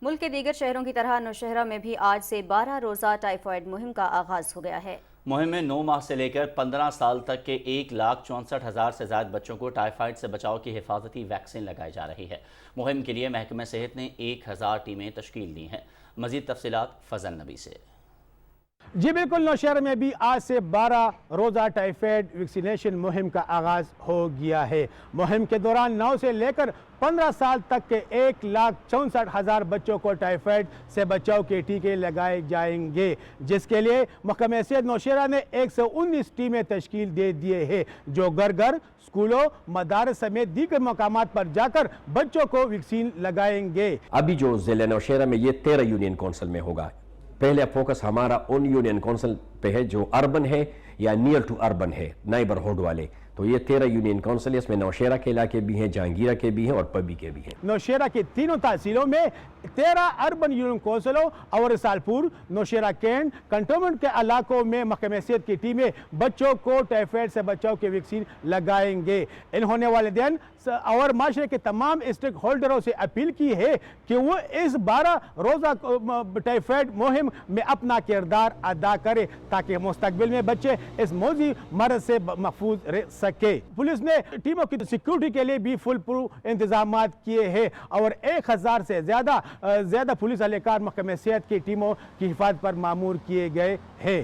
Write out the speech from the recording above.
ملک کے دیگر شہروں کی طرح نوشہرہ میں بھی آج سے 12 روزہ ٹائیفائیڈ مہم کا آغاز ہو گیا ہے۔ مہم میں 9 ماہ سے لے کر 15 سال تک کے 1,64,000 سے زائد بچوں کو ٹائیفائیڈ سے بچاؤ کی حفاظتی ویکسین لگائی جا رہی ہے۔ مہم کے لیے محکمہ صحت نے 1000 ٹیمیں تشکیل دی ہیں۔ مزید تفصیلات فضل نبی سے۔ جی بالکل، نوشہرہ میں بھی آج سے 12 روزہ ٹائیفائیڈ ویکسینیشن مہم کا آغاز ہو گیا ہے۔ مہم کے دوران 9 سے لے کر 15 سال تک کے 1,64,000 بچوں کو ٹائیفائیڈ سے بچاؤ کے ٹیکے لگائے جائیں گے، جس کے لیے محکمہ صحت نوشہرہ نے 119 ٹیمیں تشکیل دے دیے ہیں جو گھر گھر، اسکولوں، مدارس سمیت دیگر مقامات پر جا کر بچوں کو ویکسین لگائیں گے۔ ابھی جو ضلع نوشہرہ میں یہ 13 یونین کونسل میں ہوگا۔ پہلے فوکس ہمارا ان یونین کونسل پہ ہے جو اربن ہے یا نیئر ٹو اربن ہے، نائبرہڈ والے، تو یہ 13 یونین کونسل، اس میں نوشہرہ کے علاقے بھی ہیں، جہانگیرہ کے بھی ہیں اور پبی کے بھی ہیں۔ نوشہرہ کی تینوں تحصیلوں میں 13 اربن یونین کونسلوں اور رسالپور، نوشہرہ کینٹ، کنٹونمنٹ کے علاقوں میں محکمہ صحت کی ٹیمیں بچوں کو ٹائیفائیڈ سے بچاؤ کی ویکسین لگائیں گے۔ انہوں نے والدین اور معاشرے کے تمام اسٹیک ہولڈروں سے اپیل کی ہے کہ وہ اس 12 روزہ ٹائیفائیڈ مہم میں اپنا کردار ادا کرے تاکہ مستقبل میں بچے اس موذی مرض سے محفوظ رہ سکے۔ پولیس نے ٹیموں کی سیکیورٹی کے لیے بھی فل پروف انتظامات کیے ہیں اور 1000 سے زیادہ پولیس اہلکار محکمہ صحت کی ٹیموں کی حفاظت پر مامور کیے گئے ہیں۔